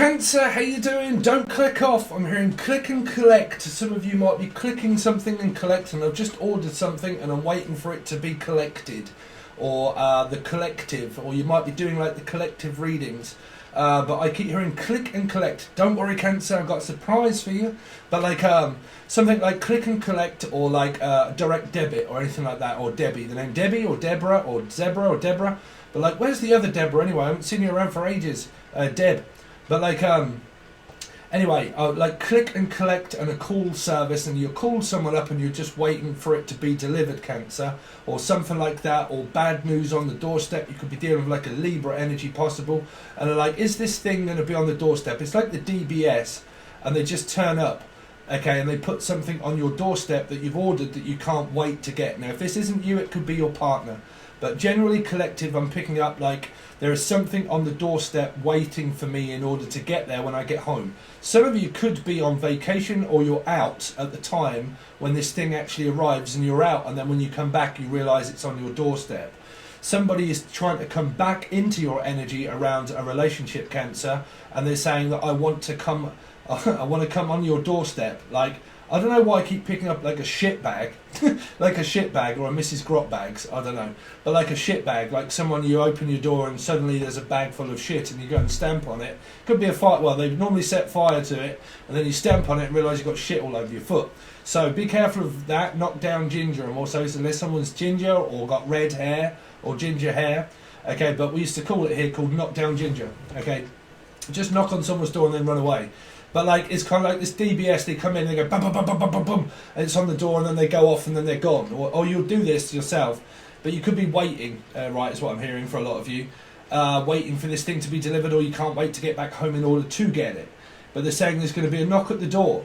Cancer, how you doing? Don't click off. I'm hearing click and collect. Some of you might be clicking something and collecting. I've just ordered something and I'm waiting for it to be collected. Or the collective. Or you might be doing like the collective readings. But I keep hearing click and collect. Don't worry, Cancer, I've got a surprise for you. But like something like click and collect, or like direct debit or anything like that. Or Debbie. The name Debbie or Deborah or Zebra or Deborah. But like, where's the other Deborah anyway? I haven't seen you around for ages. Deb. But like, anyway, like click and collect and a call service, and you call someone up and you're just waiting for it to be delivered, Cancer, or something like that, or bad news on the doorstep. You could be dealing with like a Libra energy possible, and they're like, is this thing going to be on the doorstep? It's like the DBS, and they just turn up, okay, and they put something on your doorstep that you've ordered that you can't wait to get. Now, if this isn't you, it could be your partner. But generally collective, I'm picking up like there is something on the doorstep waiting for me in order to get there when I get home. Some of you could be on vacation, or you're out at the time when this thing actually arrives, and you're out, and then when you come back you realise it's on your doorstep. Somebody is trying to come back into your energy around a relationship, Cancer, and they're saying that I want to come on your doorstep. Like, I don't know why I keep picking up like a shit bag, like a shit bag or a Mrs. Grot bags, I don't know. But like a shit bag, like someone, you open your door and suddenly there's a bag full of shit and you go and stamp on it. Could be a fire, well, they normally set fire to it and then you stamp on it and realise you've got shit all over your foot. So be careful of that, knock down ginger, and also unless someone's ginger or got red hair or ginger hair, okay, but we used to call it here called knock down ginger, okay. Just knock on someone's door and then run away. But like, it's kind of like this DBS, they come in and they go bum bum bum bum bum bum bum, and it's on the door and then they go off and then they're gone. Or you'll do this yourself, but you could be waiting, right, is what I'm hearing for a lot of you, waiting for this thing to be delivered, or you can't wait to get back home in order to get it. But they're saying there's going to be a knock at the door,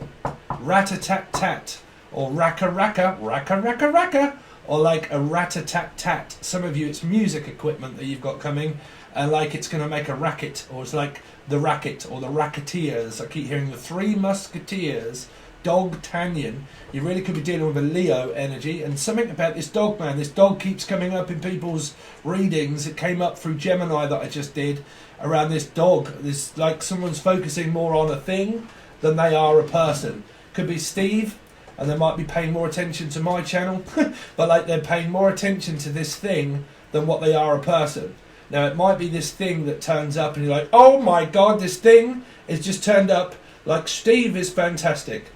rat-a-tat-tat, or racka-racka, racka-racka-racka, or like a rat-a-tat-tat. Some of you, it's music equipment that you've got coming, and like it's going to make a racket, or it's like the racket, or the racketeers. I keep hearing the Three Musketeers, D'Artagnan. You really could be dealing with a Leo energy, and something about this dog, man. This dog keeps coming up in people's readings. It came up through Gemini that I just did, around this dog. This, like, someone's focusing more on a thing than they are a person. Could be Steve, and they might be paying more attention to my channel, but like they're paying more attention to this thing than what they are a person. Now, it might be this thing that turns up and you're like, oh my god, this thing is just turned up. Like, Steve is fantastic.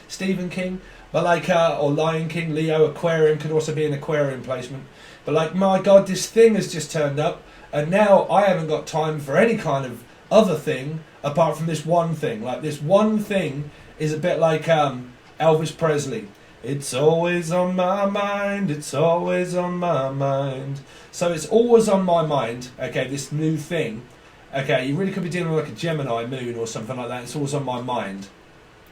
Stephen King. But like, or Lion King, Leo, Aquarium, could also be an Aquarium placement. But like, my god, this thing has just turned up, and now I haven't got time for any kind of other thing apart from this one thing. Like, this one thing is a bit like Elvis Presley. It's always on my mind, it's always on my mind. So it's always on my mind, okay, this new thing. Okay, you really could be dealing with like a Gemini moon or something like that. It's always on my mind.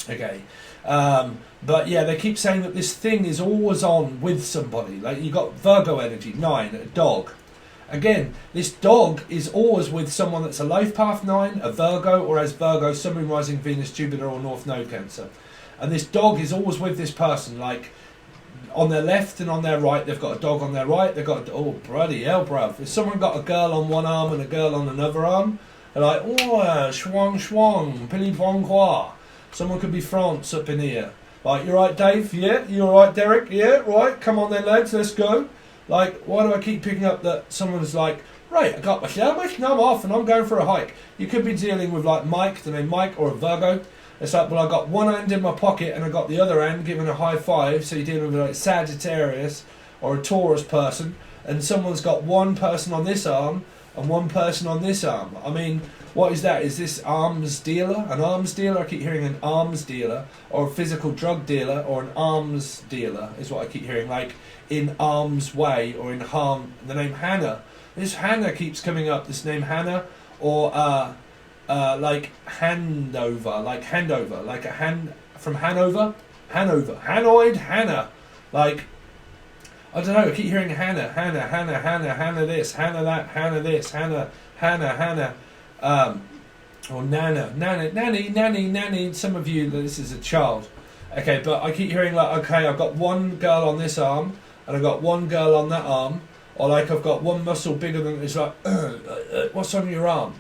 Okay. But yeah, they keep saying that this thing is always on with somebody. Like, you got Virgo energy, 9, a dog. Again, this dog is always with someone that's a life path 9, a Virgo, or as Virgo, Sun, Moon, Rising, Venus, Jupiter, or North Node, Cancer. And this dog is always with this person, like on their left and on their right. They've got a dog on their right. They've got, oh, bloody hell, bruv. If someone got a girl on one arm and a girl on another arm, they're like, oh, schwang, schwang, pili bon quoi. Someone could be France up in here. Like, you right, Dave? Yeah, you all right, Derek? Yeah, right. Come on then, lads, let's go. Like, why do I keep picking up that someone's like, right, I got my sandwich, now I'm off and I'm going for a hike. You could be dealing with like Mike, the name Mike, or a Virgo. It's like, well, I got one hand in my pocket and I got the other hand giving a high five. So you're dealing with like Sagittarius or a Taurus person, and someone's got one person on this arm and one person on this arm. I mean, what is that? Is this arms dealer? An arms dealer? I keep hearing an arms dealer, or a physical drug dealer, or an arms dealer is what I keep hearing, like in arm's way or in harm. The name Hannah. This Hannah keeps coming up, this name Hannah, or like handover, like a hand from Hanover, Hanoid, Hannah, like, I don't know, I keep hearing Hannah this, Hannah that, Hannah this, Hannah, or nanny, some of you, this is a child, okay, but I keep hearing like, okay, I've got one girl on this arm, and I've got one girl on that arm, or like I've got one muscle bigger than, it's like, what's on your arm?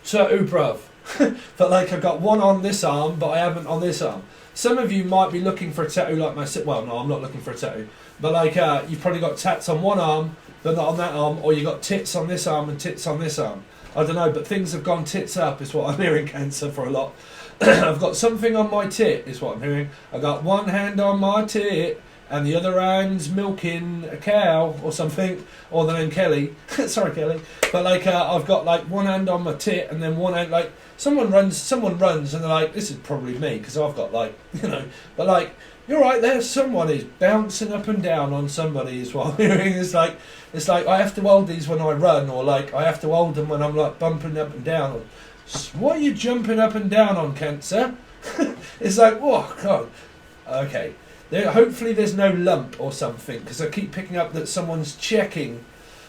So, bruv, but like I've got one on this arm, but I haven't on this arm. Some of you might be looking for a tattoo like myself. Well, no, I'm not looking for a tattoo. But like you've probably got tats on one arm, but not on that arm, or you got tits on this arm and tits on this arm. I don't know, but things have gone tits up is what I'm hearing, Cancer, for a lot. I've got something on my tit is what I'm hearing. I've got one hand on my tit and the other hand's milking a cow or something, or the name Kelly. Sorry, Kelly. But like I've got like one hand on my tit and then one hand, like someone runs and they're like, this is probably me because I've got like, you know, but like, you're right there, someone is bouncing up and down on somebody is what I'm hearing. It's like I have to hold these when I run, or like I have to hold them when I'm like bumping up and down. Or, what are you jumping up and down on, Cancer? It's like, oh God. Okay. Hopefully there's no lump or something, because I keep picking up that someone's checking.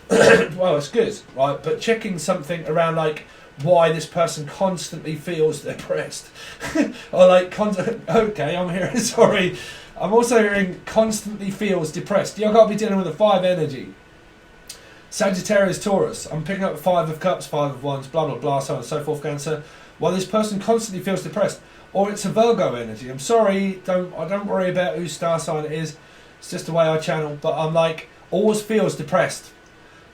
Well, it's good, right? But checking something around like why this person constantly feels depressed. Or like, okay, I'm hearing, sorry. I'm also hearing constantly feels depressed. You've got to be dealing with a 5 energy. Sagittarius, Taurus. I'm picking up 5 of Cups, 5 of Wands, blah, blah, blah, so on and so forth, Cancer. While this person constantly feels depressed. Or it's a Virgo energy. I'm sorry, don't worry about whose star sign it is. It's just the way I channel. But I'm like, always feels depressed.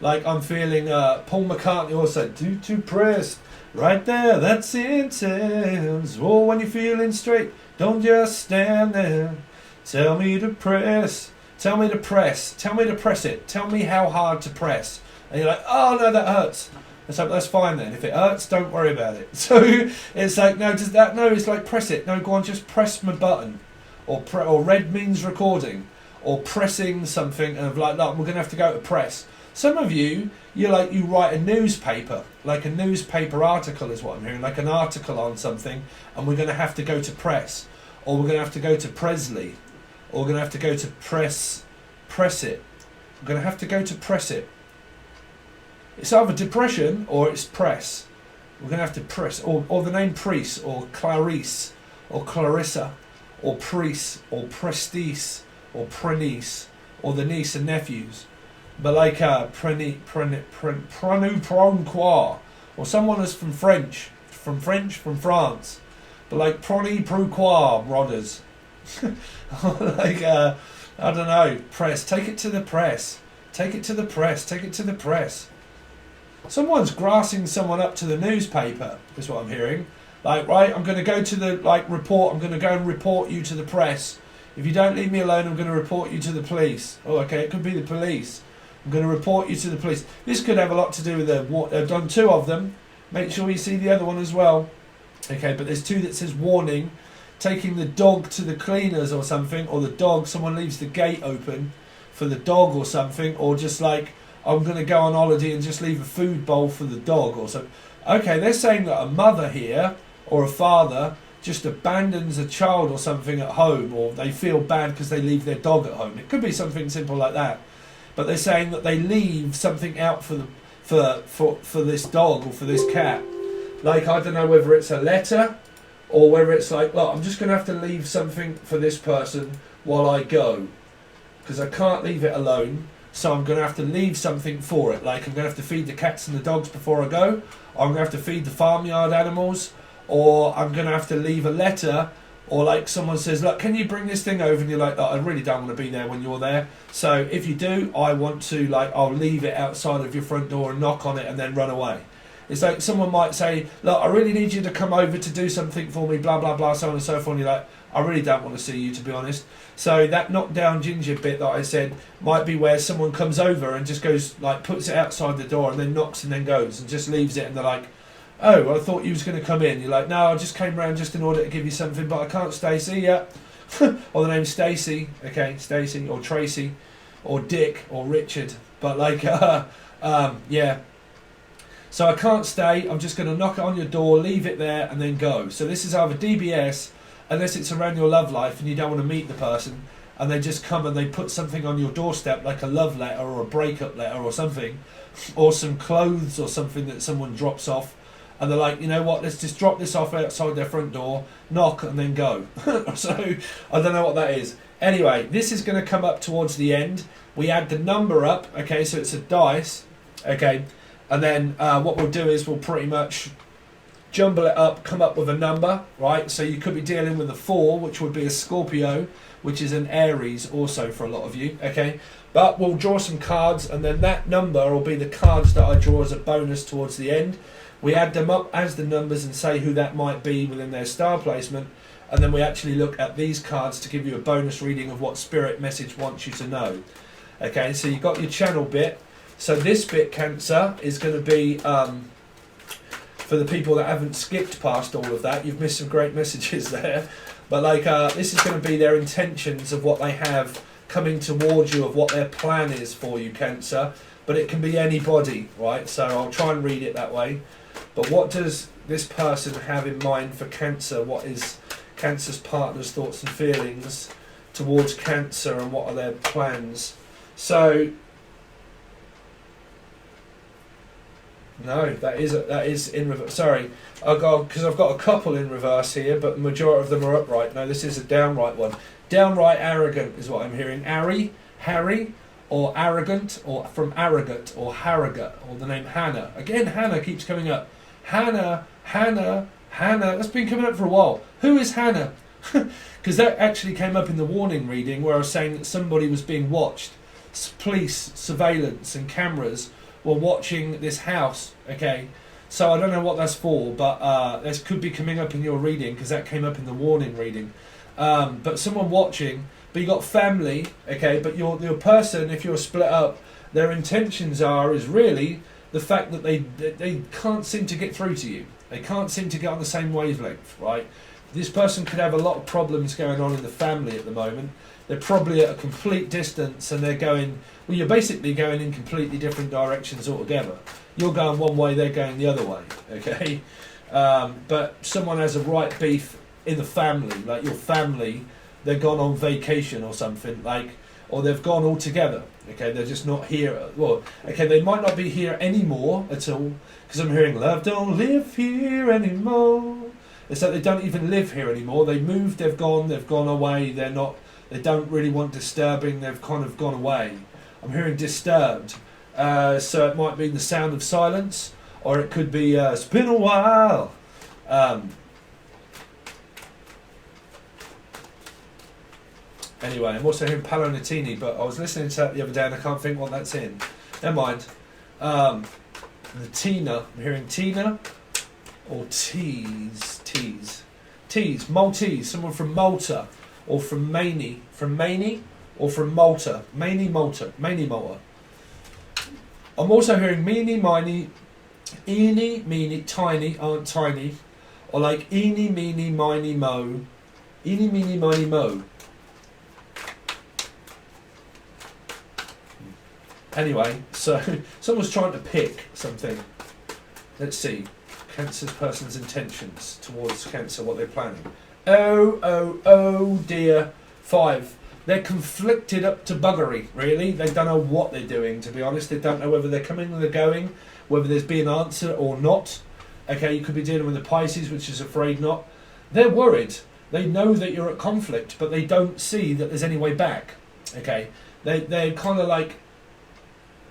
Like I'm feeling, Paul McCartney also said, too depressed. Right there, that's intense. Oh, when you're feeling straight, don't just stand there. Tell me to press. Tell me to press. Tell me to press it. Tell me how hard to press. And you're like, oh no, that hurts. So that's fine then. If it hurts, don't worry about it. So it's like, no, does that? No, it's like press it. No, go on, just press my button. Or red means recording. Or pressing something of like, look, we're going to have to go to press. Some of you, you write a newspaper. Like a newspaper article is what I'm hearing. Like an article on something. And we're going to have to go to press. Or we're going to have to go to Presley. Or we're going to have to go to press it. We're going to have to go to press it. It's either depression or it's press. We're going to have to press. Or the name Priest, or Clarice, or Clarissa, or Priest, or Prestige, or Prenice, or the niece and nephews. But like Pronquois, or someone that's from France. But like Pronquois, Rodders. Like, I don't know, press. Take it to the press. Take it to the press. Take it to the press. Someone's grassing someone up to the newspaper, is what I'm hearing. Like, right, I'm going to go to the, report. I'm going to go and report you to the press. If you don't leave me alone, I'm going to report you to the police. Oh, okay, it could be the police. I'm going to report you to the police. This could have a lot to do with I've done 2 of them. Make sure you see the other one as well. Okay, but there's 2 that says warning. Taking the dog to the cleaners or something, or the dog, someone leaves the gate open for the dog or something, or just like, I'm going to go on holiday and just leave a food bowl for the dog or something. Okay, they're saying that a mother here, or a father, just abandons a child or something at home, or they feel bad because they leave their dog at home. It could be something simple like that. But they're saying that they leave something out for this dog or for this cat. Like, I don't know whether it's a letter, or whether it's like, look, I'm just going to have to leave something for this person while I go. Because I can't leave it alone. So I'm going to have to leave something for it. Like I'm going to have to feed the cats and the dogs before I go. Or I'm going to have to feed the farmyard animals. Or I'm going to have to leave a letter. Or like someone says, look, can you bring this thing over? And you're like, oh, I really don't want to be there when you're there. So if you do, I want to, like, I'll leave it outside of your front door and knock on it and then run away. It's like someone might say, look, I really need you to come over to do something for me, blah, blah, blah, so on and so forth. And you're like, I really don't want to see you, to be honest. So that knockdown ginger bit that I said might be where someone comes over and just goes, like, puts it outside the door and then knocks and then goes and just leaves it. And they're like, oh, well, I thought you was going to come in. You're like, no, I just came round just in order to give you something, but I can't stay. See ya. Or the name's Stacey. Okay, Stacey or Tracy or Dick or Richard. But like, yeah. So I can't stay. I'm just going to knock it on your door, leave it there, and then go. So this is either DBS, unless it's around your love life and you don't want to meet the person, and they just come and they put something on your doorstep, like a love letter or a breakup letter or something, or some clothes or something that someone drops off, and they're like, you know what, let's just drop this off outside their front door, knock, and then go. So I don't know what that is. Anyway, this is going to come up towards the end. We add the number up, okay, so it's a dice, okay. And then what we'll do is we'll pretty much jumble it up, come up with a number, right? So you could be dealing with a 4, which would be a Scorpio, which is an Aries also for a lot of you, okay? But we'll draw some cards, and then that number will be the cards that I draw as a bonus towards the end. We add them up as the numbers and say who that might be within their star placement, and then we actually look at these cards to give you a bonus reading of what Spirit Message wants you to know. Okay, so you've got your channel bit. So this bit, Cancer, is going to be, for the people that haven't skipped past all of that, you've missed some great messages there. But like, this is going to be their intentions of what they have coming towards you, of what their plan is for you, Cancer. But it can be anybody, right? So I'll try and read it that way. But what does this person have in mind for Cancer? What is Cancer's partner's thoughts and feelings towards Cancer, and what are their plans? So, no, that is in reverse. Sorry, because I've got a couple in reverse here, but the majority of them are upright. No, this is a downright one. Downright arrogant is what I'm hearing. Harry, or arrogant, or from arrogant, or Harrogate, or the name Hannah. Again, Hannah keeps coming up. Hannah. That's been coming up for a while. Who is Hannah? Because that actually came up in the warning reading where I was saying that somebody was being watched. Police, surveillance, and cameras were watching this house. Okay, so I don't know what that's for, but this could be coming up in your reading because that came up in the warning reading. But someone watching. But you got family, okay. But your person, if you're split up, their intentions is really the fact that they can't seem to get through to you. They can't seem to get on the same wavelength, right? This person could have a lot of problems going on in the family at the moment. They're probably at a complete distance, and they're going. Well, you're basically going in completely different directions altogether. You're going one way, they're going the other way, okay. But someone has a right beef in the family, like your family. They've gone on vacation or something, like, or they've gone all together. Okay, they're just not here. Well, okay, they might not be here anymore at all, because I'm hearing love don't live here anymore. It's like they don't even live here anymore. They moved, they've gone away. They don't really want disturbing. They've kind of gone away. I'm hearing disturbed. So it might be the sound of silence, or it could be it's been a while. Anyway, I'm also hearing Palo Nutini, but I was listening to that the other day and I can't think what that's in. Never mind. The Tina, I'm hearing Tina or Tees, Maltese, someone from Malta or from Maine, or from Malta, Maine, Malta. I'm also hearing meeny, miny, eeny, meeny, tiny, aren't tiny, or like eeny, meeny, miny, mo, eeny, meeny, miny, mo. Anyway, so someone's trying to pick something. Let's see. Cancer's person's intentions towards Cancer, what they're planning. Oh dear. 5. They're conflicted up to buggery, really. They don't know what they're doing, to be honest. They don't know whether they're coming or they're going, whether there's been an answer or not. Okay, you could be dealing with the Pisces, which is afraid not. They're worried. They know that you're at conflict, but they don't see that there's any way back. Okay, they're kind of like,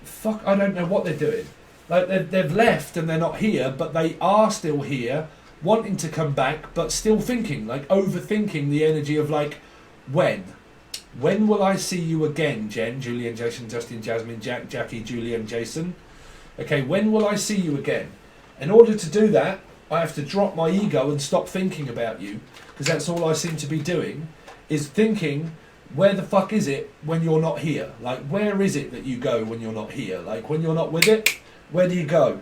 fuck, I don't know what they're doing. Like they've left and they're not here, but they are still here, wanting to come back, but still thinking, like overthinking the energy of like, when will I see you again, Jen, Julian, Jason, Justin, Jasmine, Jack, Jackie, Julian, Jason? Okay, when will I see you again? In order to do that, I have to drop my ego and stop thinking about you, because that's all I seem to be doing, is thinking, where the fuck is it when you're not here? Like, where is it that you go when you're not here? Like, when you're not with it, where do you go?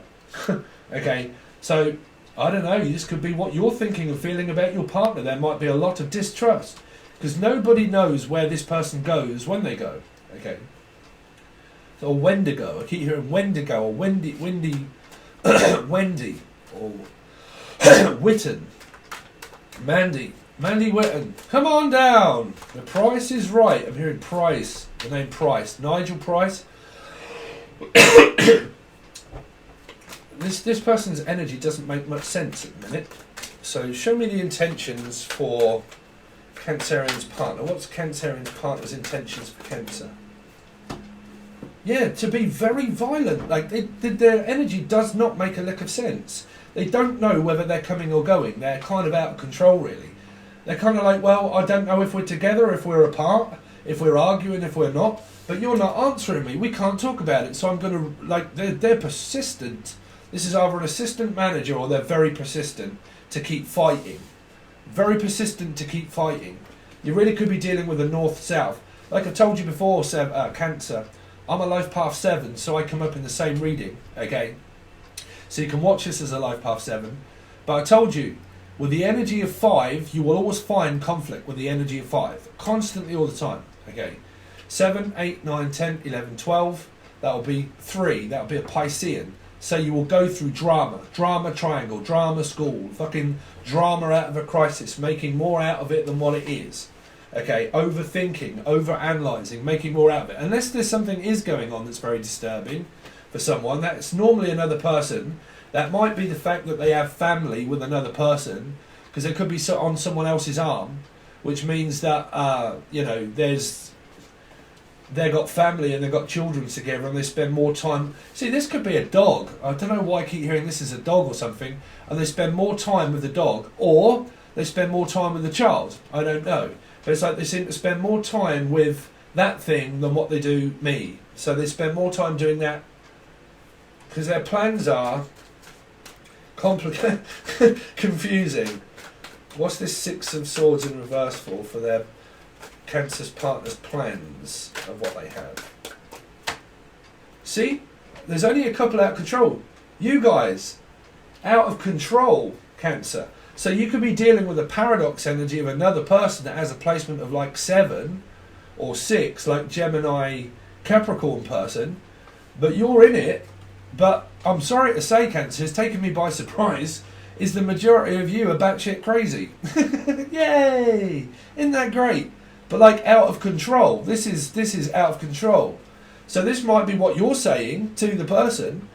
Okay, so, I don't know, this could be what you're thinking and feeling about your partner. There might be a lot of distrust, because nobody knows where this person goes when they go. Okay, or Wendigo. I keep hearing Wendigo, or Wendy, Wendy, or Witten, Mandy Witten. Come on down. The price is right. I'm hearing Price. The name Price. Nigel Price. This person's energy doesn't make much sense at the minute. So show me the intentions for Cancerian's partner. What's Cancerian's partner's intentions for Cancer? Yeah, to be very violent. Like, their energy does not make a lick of sense. They don't know whether they're coming or going. They're kind of out of control, really. They're kind of like, well, I don't know if we're together, if we're apart, if we're arguing, if we're not. But you're not answering me. We can't talk about it. So I'm going to, like, they're persistent. This is either an assistant manager or they're very persistent to keep fighting. Very persistent to keep fighting. You really could be dealing with a north-south. Like I told you before, Cancer, I'm a life path 7, so I come up in the same reading, okay? So you can watch this as a life path 7. But I told you, with the energy of 5, you will always find conflict with the energy of 5. Constantly, all the time, okay? 7, 8, 9, 10, 11, 12. That'll be 3. That'll be a Piscean. So you will go through drama. Drama triangle. Drama school. Fucking drama out of a crisis. Making more out of it than what it is. Okay, overthinking, overanalyzing, making more out of it. Unless there's something is going on that's very disturbing for someone, that's normally another person. That might be the fact that they have family with another person, because it could be on someone else's arm, which means that, you know, they've got family and they've got children together and they spend more time. See, this could be a dog. I don't know why I keep hearing this is a dog or something. And they spend more time with the dog, or they spend more time with the child. I don't know. But it's like they seem to spend more time with that thing than what they do me. So they spend more time doing that because their plans are complicated, confusing. What's this 6 of Swords in reverse for their Cancer's partner's plans of what they have? See? There's only a couple out of control. You guys, out of control, Cancer. So you could be dealing with a paradox energy of another person that has a placement of like 7 or 6, like Gemini Capricorn person, but you're in it. But I'm sorry to say, Cancer, it's taken me by surprise, is the majority of you are batshit crazy. Yay! Isn't that great? But like out of control. This is out of control. So this might be what you're saying to the person,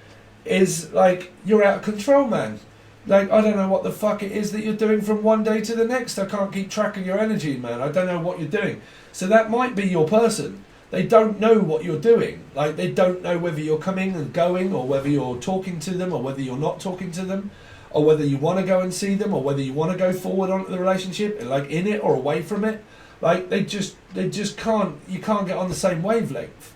is like, you're out of control, man. Like, I don't know what the fuck it is that you're doing from one day to the next. I can't keep track of your energy, man. I don't know what you're doing. So that might be your person. They don't know what you're doing. Like, they don't know whether you're coming and going, or whether you're talking to them, or whether you're not talking to them, or whether you want to go and see them, or whether you want to go forward onto the relationship, like in it or away from it. Like, they just can't, you can't get on the same wavelength.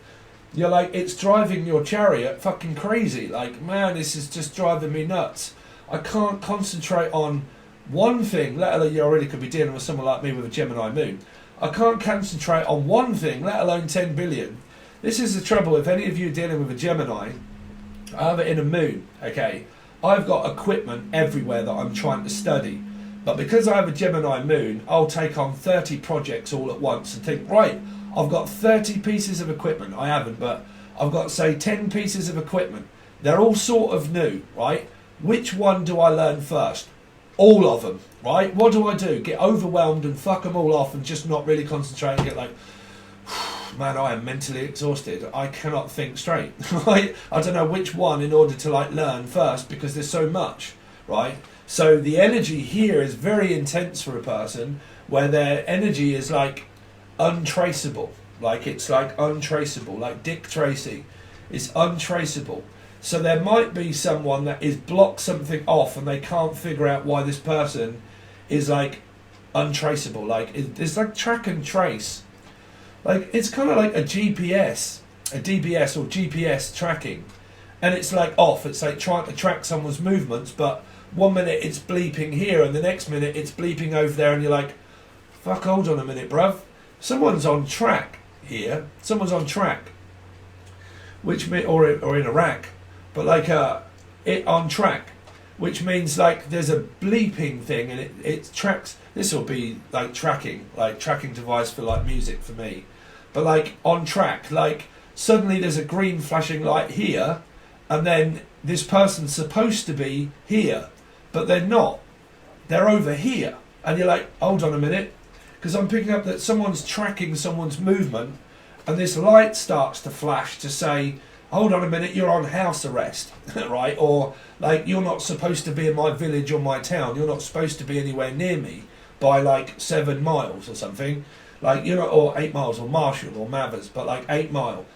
You're like, it's driving your chariot fucking crazy. Like, man, this is just driving me nuts. I can't concentrate on one thing, let alone you already could be dealing with someone like me with a Gemini moon. I can't concentrate on one thing, let alone 10 billion. This is the trouble. If any of you are dealing with a Gemini, I have it in a moon, okay? I've got equipment everywhere that I'm trying to study. But because I have a Gemini moon, I'll take on 30 projects all at once and think, right, I've got 30 pieces of equipment. I haven't, but I've got, say, 10 pieces of equipment. They're all sort of new, right? Which one do I learn first? All of them, right? What do I do? Get overwhelmed and fuck them all off and just not really concentrate and get like, man, I am mentally exhausted. I cannot think straight, right? I don't know which one in order to like learn first because there's so much, right? So the energy here is very intense for a person where their energy is like untraceable. Like it's like untraceable, like Dick Tracy. It's untraceable. So there might be someone that is blocked something off and they can't figure out why this person is like untraceable. Like it's like track and trace. Like it's kind of like a GPS, a DBS or GPS tracking. And it's like off. It's like trying to track someone's movements, but one minute it's bleeping here and the next minute it's bleeping over there and you're like, fuck, hold on a minute, bruv. Someone's on track here. Someone's on track. Which or in Iraq. But like it on track, which means like there's a bleeping thing and it tracks. This will be like tracking device for like music for me. But like on track, like suddenly there's a green flashing light here and then this person's supposed to be here, but they're not. They're over here. And you're like, hold on a minute, because I'm picking up that someone's tracking someone's movement and this light starts to flash to say, hold on a minute, you're on house arrest, right? Or like, you're not supposed to be in my village or my town. You're not supposed to be anywhere near me by like 7 miles or something. Like, you know, or 8 miles or Marshall or Mathers, but like 8 mile.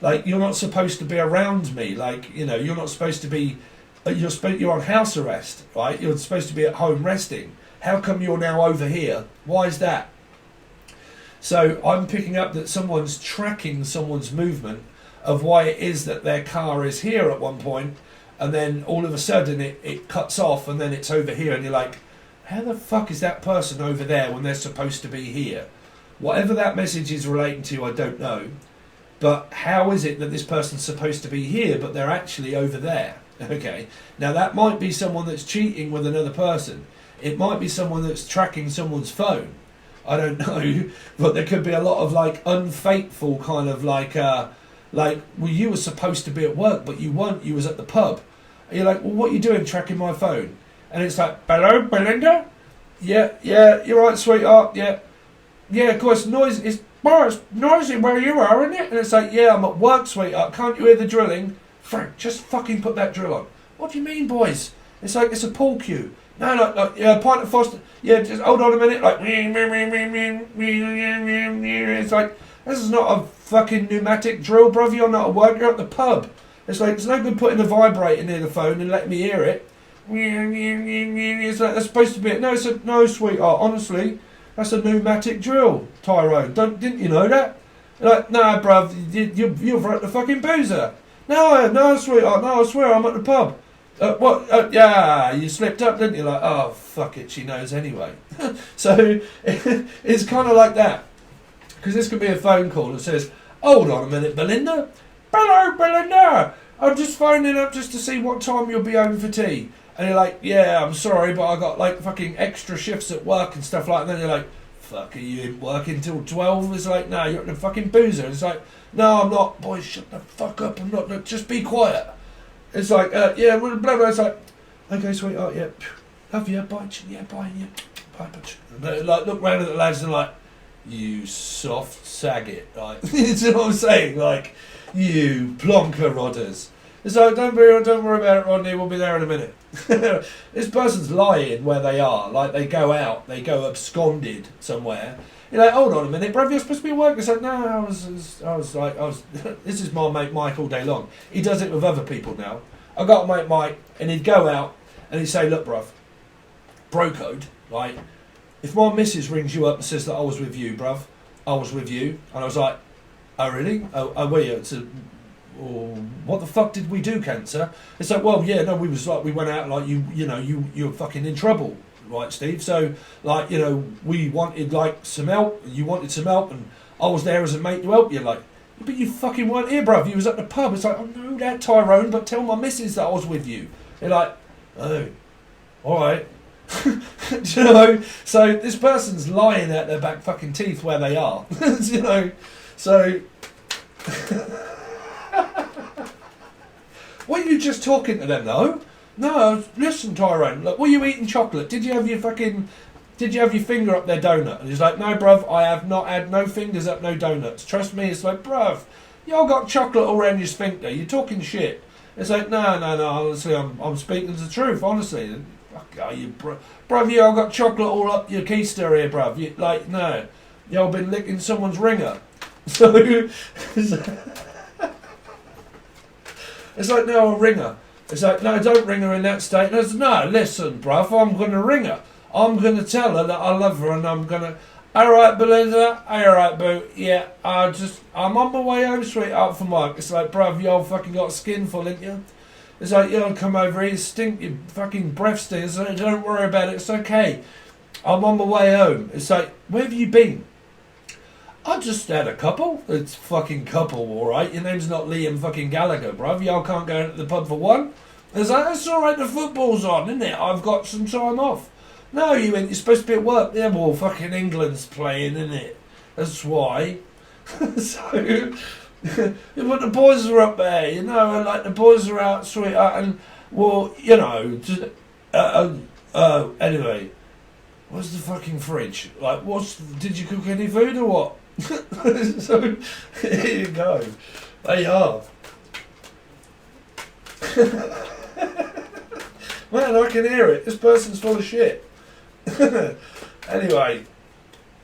Like, you're not supposed to be around me. Like, you know, you're not supposed to be, you're on house arrest, right? You're supposed to be at home resting. How come you're now over here? Why is that? So I'm picking up that someone's tracking someone's movement of why it is that their car is here at one point, and then all of a sudden it cuts off and then it's over here, and you're like, how the fuck is that person over there when they're supposed to be here? Whatever that message is relating to, I don't know. But how is it that this person's supposed to be here, but they're actually over there? Okay. Now that might be someone that's cheating with another person. It might be someone that's tracking someone's phone. I don't know. But there could be a lot of like unfaithful kind of like, well, you were supposed to be at work, but you weren't. You was at the pub. And you're like, well, what are you doing tracking my phone? And it's like, hello, Belinda? Yeah, you're right, sweetheart. Yeah, of course, noise is... Well, it's noisy where you are, isn't it? And it's like, yeah, I'm at work, sweetheart. Can't you hear the drilling? Frank, just fucking put that drill on. What do you mean, boys? It's like, it's a pool cue. No, like, yeah, pint of Foster. Yeah, just hold on a minute. Like, it's like, this is not a fucking pneumatic drill, bruv. You're not at work, you're at the pub. It's like, it's no good putting a vibrator near the phone and letting me hear it. It's like, that's supposed to be it. No, sweetheart, honestly. That's a pneumatic drill, Tyrone. Didn't you know that? You're like, nah, bruv, you're at the fucking boozer. No, sweetheart, no, I swear, I'm at the pub. What? Yeah, you slipped up, didn't you? Like, oh, fuck it, she knows anyway. So, it's kind of like that. Because this could be a phone call that says, hold on a minute, Belinda. Hello, Belinda. I'm just phoning up just to see what time you'll be home for tea. And you're like, yeah, I'm sorry, but I got like fucking extra shifts at work and stuff like that. And then you're like, fuck, are you working till 12? It's like, no, you're at the fucking boozer. It's like, no, I'm not. Boys, shut the fuck up. I'm not. Just be quiet. It's like, yeah, blah, blah. It's like, okay, sweetheart, yeah. Love you, bye. Yeah, bye, yeah. Bye, bye. Like, look round at the lads and like, you soft saggot. Like, you know what I'm saying? Like, you plonker rodders. It's like, don't worry about it, Rodney, we'll be there in a minute. This person's lying where they are. Like, they go out, they go absconded somewhere. You're like, hold on a minute, bruv, you're supposed to be at work. It's like, no, I was this is my mate Mike all day long. He does it with other people now. I got a mate Mike, and he'd go out, and he'd say, look, bruv, bro code, right? If my missus rings you up and says that I was with you, bruv, I was with you. And I was like, oh, really? Oh, were you? It's what the fuck did we do, Cancer? It's like, well, yeah, no, we went out like you were fucking in trouble, right, Steve? So, like, you know, we wanted like some help, you wanted some help, and I was there as a mate to help you. Like, but you fucking weren't here, bruv. You was at the pub. It's like, I know that, Tyrone, but tell my missus that I was with you. They're like, oh, all right. You know, so this person's lying out their back fucking teeth where they are. You know, so. Were you just talking to them though? No, listen, Tyrone. Look, were you eating chocolate? Did you have your finger up their donut? And he's like, no, bruv, I have not had no fingers up no donuts. Trust me. It's like, bruv, y'all got chocolate all around your sphincter. You're talking shit. It's like, no. Honestly, I'm speaking the truth. Honestly, fuck are you, bruv? Y'all got chocolate all up your keister here, bruv. You, like, no, y'all been licking someone's ringer. So. It's like, no, a ringer. It's like, no, don't ring her in that state. And I said, no, listen, bruv, I'm going to ring her. I'm going to tell her that I love her, and I'm going to, all right, Belinda, all right, boo, yeah, I'm on my way home, sweetheart, from work. It's like, bruv, you all fucking got a skinful, ain't you? It's like, you'll come over here, stink, your fucking breath stinks. Like, don't worry about it, it's okay. I'm on my way home. It's like, where have you been? I just had a couple. It's fucking couple, alright. Your name's not Liam fucking Gallagher, bruv. Y'all can't go into the pub for one. It's like, it's alright, the football's on, isn't it? I've got some time off. No, you ain't. You're supposed to be at work. Yeah, well, fucking England's playing, isn't it? That's why. So, but the boys are up there, you know, and like the boys are out, sweetheart, and, well, you know, just, anyway, what's the fucking fridge? Like, did you cook any food or what? So, here you go. They are. Man, I can hear it. This person's full of shit. Anyway,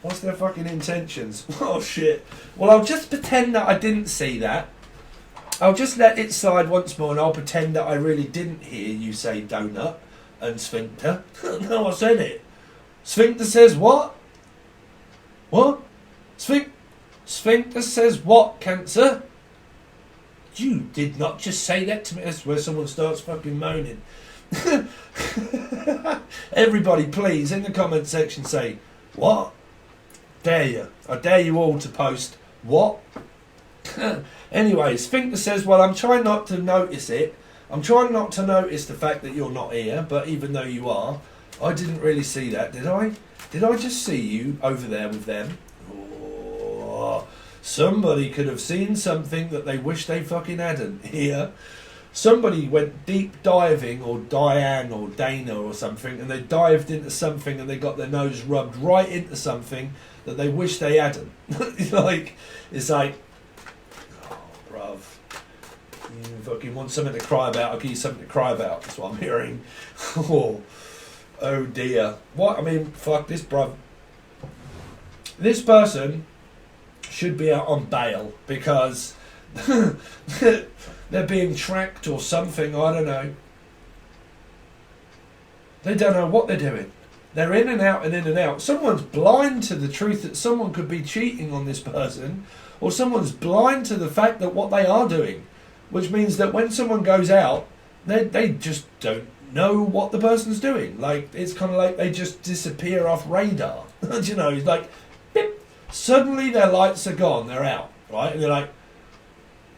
what's their fucking intentions? Oh, shit. Well, I'll just pretend that I didn't see that. I'll just let it slide once more and I'll pretend that I really didn't hear you say donut and sphincter. No, I said it. Sphincter says what? What? Sphincter says what, Cancer? You did not just say that to me. That's where someone starts fucking moaning. Everybody, please, in the comment section say, what? Dare you. I dare you all to post, what? Anyway, Sphincter says, well, I'm trying not to notice it. I'm trying not to notice the fact that you're not here, but even though you are, I didn't really see that, did I? Did I just see you over there with them? Oh, somebody could have seen something that they wish they fucking hadn't here. Somebody went deep diving, or Diane or Dana or something, and they dived into something and they got their nose rubbed right into something that they wish they hadn't. It's like, oh, bruv, you fucking want something to cry about, I'll give you something to cry about. That's what I'm hearing. Oh dear. What? I mean, fuck this, bruv. This person should be out on bail because they're being tracked or something, I don't know. They don't know what they're doing. They're in and out and in and out. Someone's blind to the truth that someone could be cheating on this person, or someone's blind to the fact that what they are doing, which means that when someone goes out, they just don't know what the person's doing. Like, it's kind of like they just disappear off radar. Do you know, it's like, beep, suddenly their lights are gone, they're out, right? And they're like,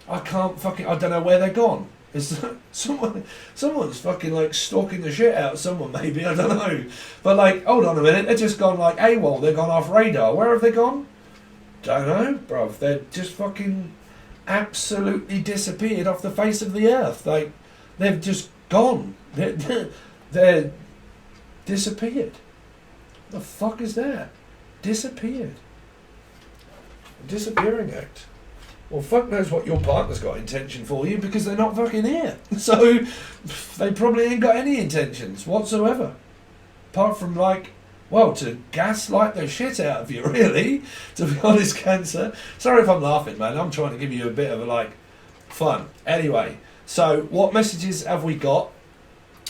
I don't know where they're gone. It's someone's fucking like stalking the shit out of someone, maybe, I don't know. But like, hold on a minute, they're just gone like AWOL, they're gone off radar. Where have they gone? Don't know, bruv. They're just fucking absolutely disappeared off the face of the earth. Like, they've just gone. They're disappeared. What the fuck is that? Disappeared. A disappearing act. Well, fuck knows what your partner's got intention for you because they're not fucking here. So they probably ain't got any intentions whatsoever. Apart from, like, well, to gaslight the shit out of you, really. To be honest, Cancer. Sorry if I'm laughing, man. I'm trying to give you a bit of, like, fun. Anyway, so what messages have we got?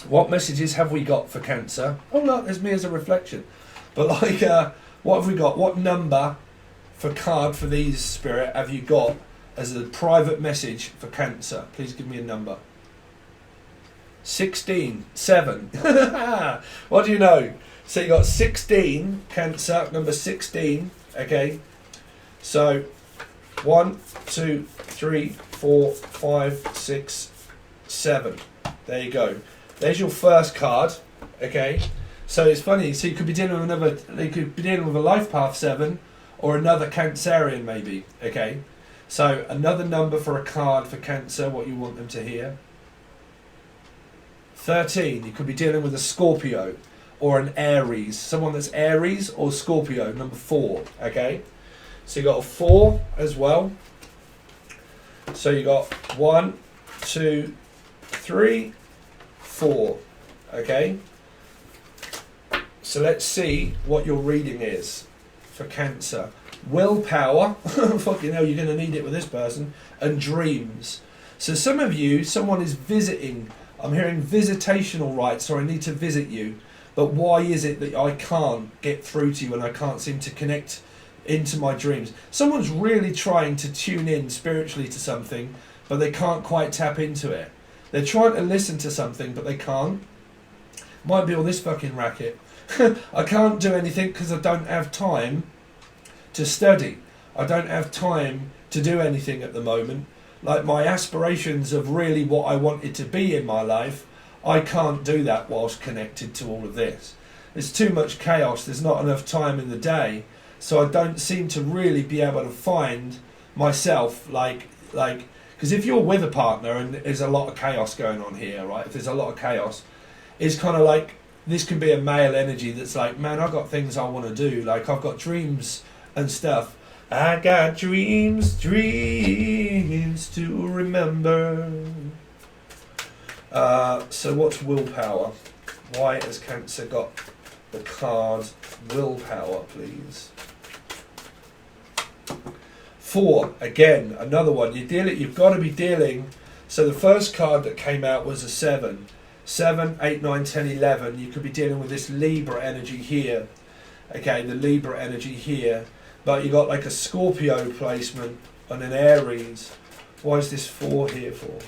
What messages have we got for Cancer? Oh, look, there's me as a reflection. But, like, what have we got? What number for card for these, Spirit, have you got as a private message for Cancer? Please give me a number. 16. 7. What do you know? So you got 16, Cancer, number 16. Okay. So 1, 2, 3, 4, 5, 6, 7. There you go. There's your first card. Okay. So it's funny. So you could be dealing with another. You could be dealing with a life path 7. Or another Cancerian, maybe. Okay, so another number for a card for Cancer, what you want them to hear. 13, you could be dealing with a Scorpio or an Aries. Someone that's Aries or Scorpio, number 4. Okay, so you got a 4 as well. So you got 1, 2, 3, 4. Okay, so let's see what your reading is for Cancer. Willpower, fucking hell, you're going to need it with this person, and dreams. So some of you, someone is visiting. I'm hearing visitational rights, or I need to visit you. But why is it that I can't get through to you and I can't seem to connect into my dreams? Someone's really trying to tune in spiritually to something, but they can't quite tap into it. They're trying to listen to something, but they can't. Might be all this fucking racket. I can't do anything because I don't have time to study. I don't have time to do anything at the moment. Like, my aspirations of really what I wanted to be in my life, I can't do that whilst connected to all of this. There's too much chaos. There's not enough time in the day. So I don't seem to really be able to find myself, like, because if you're with a partner and there's a lot of chaos going on here, right? If there's a lot of chaos, it's kind of like, this can be a male energy that's like, man, I've got things I want to do. Like, I've got dreams and stuff. I got dreams to remember. So what's willpower? Why has Cancer got the card willpower, please? 4, again, another one. You've got to be dealing. So the first card that came out was a 7. 7, 8, 9, 10, 11. You could be dealing with this Libra energy here. Okay, the Libra energy here. But you got like a Scorpio placement and an Aries. Why is this 4 here for?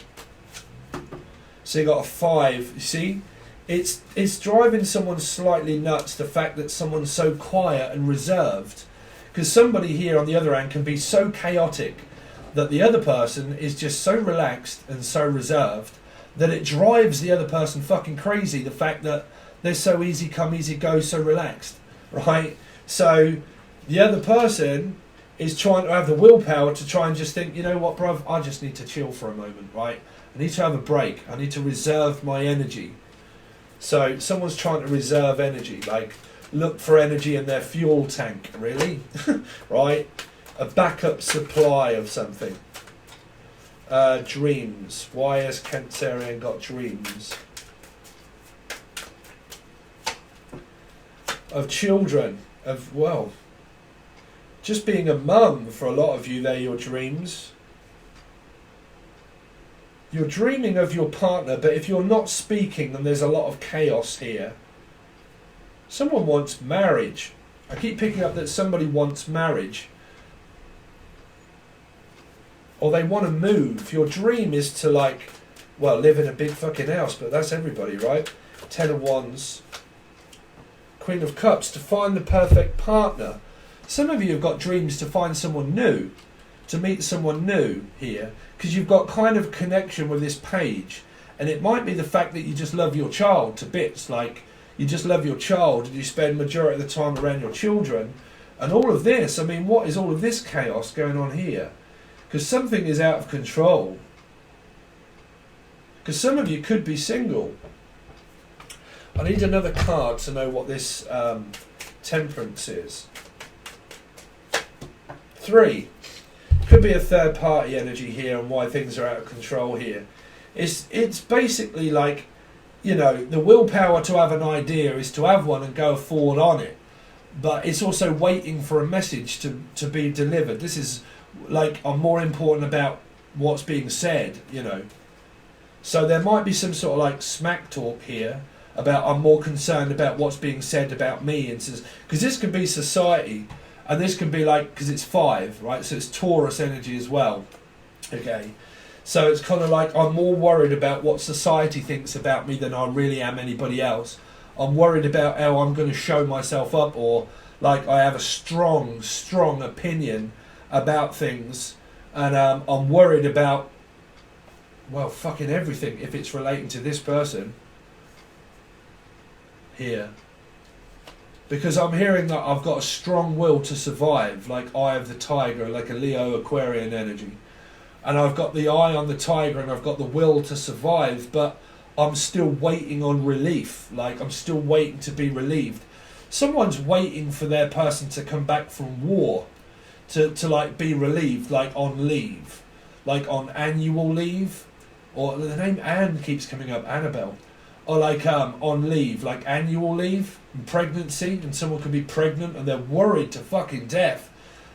So you got a 5. You see? It's driving someone slightly nuts, the fact that someone's so quiet and reserved. Because somebody here on the other hand can be so chaotic that the other person is just so relaxed and so reserved that it drives the other person fucking crazy, the fact that they're so easy come, easy go, so relaxed, right? So the other person is trying to have the willpower to try and just think, you know what, bruv, I just need to chill for a moment, right? I need to have a break. I need to reserve my energy. So someone's trying to reserve energy, like look for energy in their fuel tank, really, right? A backup supply of something. Dreams. Why has Cancerian got dreams? Of children, of, well, just being a mum for a lot of you, they're your dreams. You're dreaming of your partner, but if you're not speaking, then there's a lot of chaos here. Someone wants marriage. I keep picking up that somebody wants marriage. Or they want to move. Your dream is to, like, well, live in a big fucking house, but that's everybody, right? 10 of Wands. Queen of Cups, to find the perfect partner. Some of you have got dreams to find someone new, to meet someone new here, because you've got kind of connection with this page. And it might be the fact that you just love your child to bits, like you just love your child and you spend majority of the time around your children. And all of this, I mean, what is all of this chaos going on here? Because something is out of control. Because some of you could be single. I need another card to know what this temperance is. 3. Could be a third party energy here and why things are out of control here. It's basically like, you know, the willpower to have an idea is to have one and go forward on it. But it's also waiting for a message to be delivered. This is like, I'm more important about what's being said, you know. So there might be some sort of like smack talk here about I'm more concerned about what's being said about me, and because this could be society, and this can be like, because it's 5, right? So it's Taurus energy as well. Okay, so it's kind of like I'm more worried about what society thinks about me than I really am anybody else. I'm worried about how I'm going to show myself up, or like I have a strong opinion about things, and I'm worried about, well, fucking everything if it's relating to this person here. Because I'm hearing that I've got a strong will to survive, like Eye of the Tiger, like a Leo Aquarian energy. And I've got the eye on the tiger and I've got the will to survive, but I'm still waiting on relief. Like, I'm still waiting to be relieved. Someone's waiting for their person to come back from war to like be relieved, like on leave, like on annual leave, or the name Anne keeps coming up, Annabelle, or like on leave, like annual leave, and pregnancy, and someone could be pregnant and they're worried to fucking death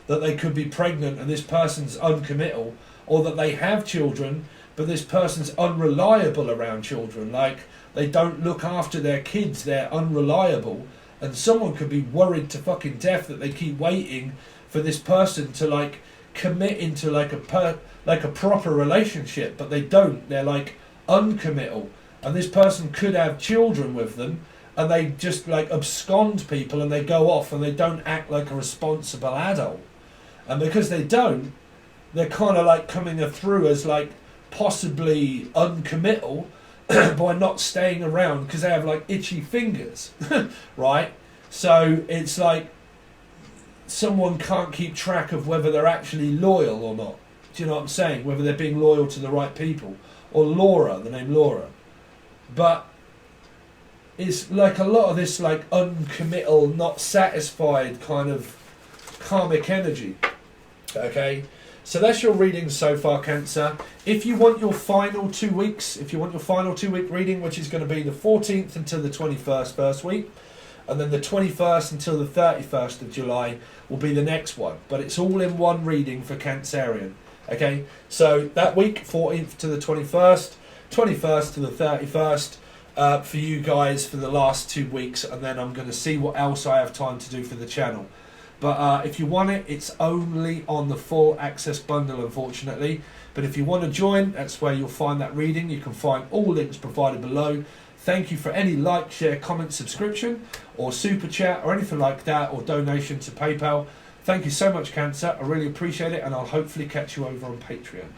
that they could be pregnant and this person's uncommittal, or that they have children but this person's unreliable around children, like they don't look after their kids, they're unreliable, and someone could be worried to fucking death that they keep waiting for this person to like commit into like a proper relationship, but they don't. They're like uncommittal, and this person could have children with them, and they just like abscond people and they go off and they don't act like a responsible adult. And because they don't, they're kind of like coming through as like possibly uncommittal by not staying around because they have like itchy fingers, right? So it's like someone can't keep track of whether they're actually loyal or not. Do you know what I'm saying? Whether they're being loyal to the right people. Or Laura, the name Laura. But it's like a lot of this like uncommittal, not satisfied kind of karmic energy. Okay? So that's your reading so far, Cancer. If you want your final 2 weeks, if you want your final 2 week reading, which is going to be the 14th until the 21st first week, and then the 21st until the 31st of July will be the next one. But it's all in one reading for Cancerian. Okay, so that week, 14th to the 21st, 21st to the 31st, for you guys for the last 2 weeks, and then I'm going to see what else I have time to do for the channel. But if you want it, it's only on the full access bundle, unfortunately. But if you want to join, that's where you'll find that reading. You can find all links provided below. Thank you for any like, share, comment, subscription, or super chat, or anything like that, or donation to PayPal. Thank you so much, Cancer. I really appreciate it, and I'll hopefully catch you over on Patreon.